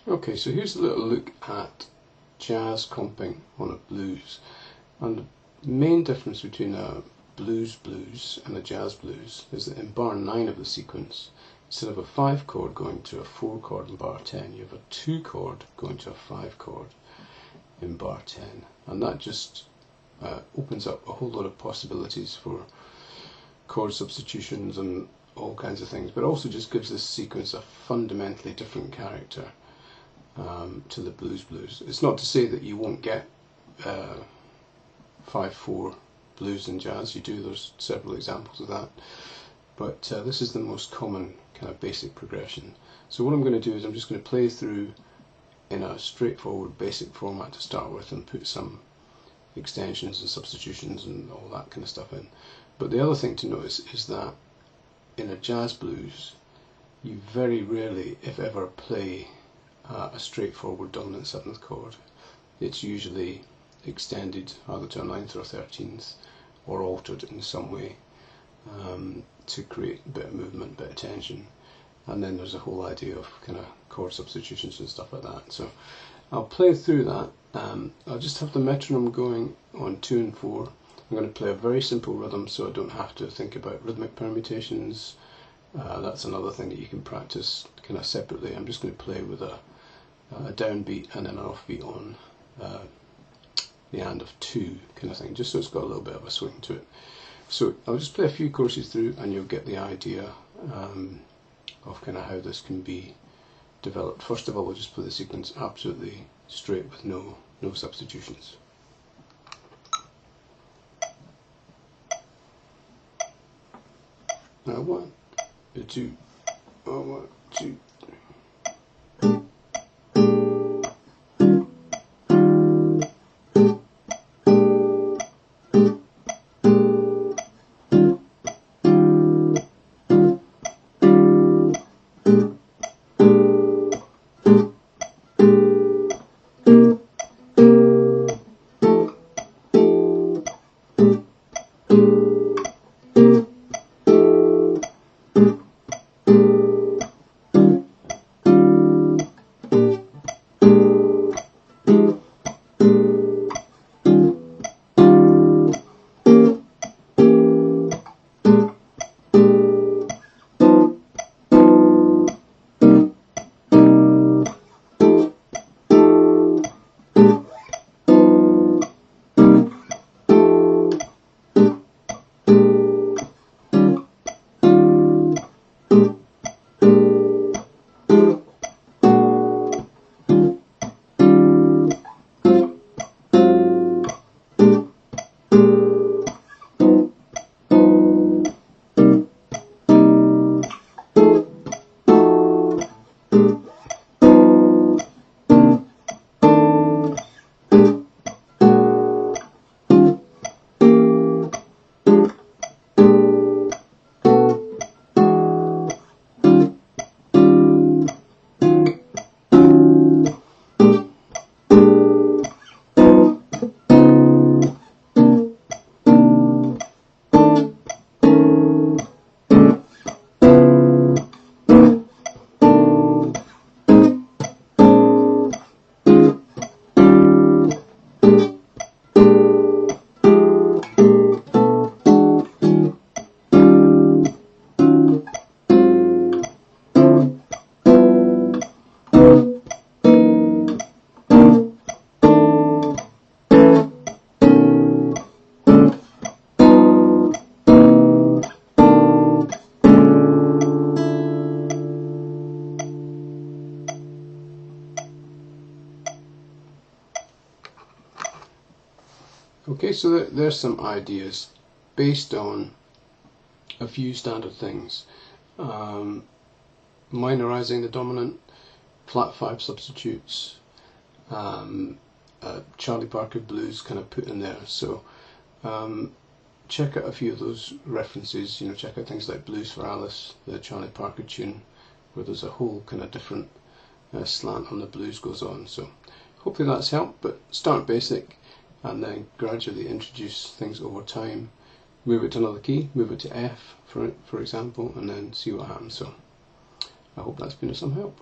Okay, so here's a little look at jazz comping on a blues. And the main difference between a blues and a jazz blues is that in bar 9 of the sequence, instead of a 5 chord going to a 4 chord in bar 10, you have a 2 chord going to a 5 chord in bar 10. And that just opens up a whole lot of possibilities for chord substitutions and all kinds of things, but also just gives this sequence a fundamentally different character to the blues. It's not to say that you won't get 5/4 blues in jazz. You do, there's several examples of that, but this is the most common kind of basic progression. So what I'm going to do is I'm just going to play through in a straightforward basic format to start with and put some extensions and substitutions and all that kind of stuff in. But the other thing to notice is that in a jazz blues you very rarely, if ever, play a straightforward dominant 7th chord. It's usually extended either to a 9th or a 13th or altered in some way to create a bit of movement, a bit of tension, and then there's a whole idea of kind of chord substitutions and stuff like that. So I'll play through that. I'll just have the metronome going on 2 and 4. I'm going to play a very simple rhythm so I don't have to think about rhythmic permutations. That's another thing that you can practice kind of separately. I'm just going to play with a downbeat and then an offbeat on the hand of 2 kind of thing, just so it's got a little bit of a swing to it. So I'll just play a few courses through and you'll get the idea of kind of how this can be developed. First of all, we'll just play the sequence absolutely straight with no substitutions. Now 1, 2, 1, 2. Okay, so there's some ideas based on a few standard things. Minorising the dominant, flat 5 substitutes, Charlie Parker blues kind of put in there. So check out a few of those references. You know, check out things like Blues for Alice, the Charlie Parker tune, where there's a whole kind of different slant on the blues goes on. So hopefully that's helped, but start basic and then gradually introduce things over time. Move it to another key, move it to F for example, and then see what happens. So I hope that's been of some help.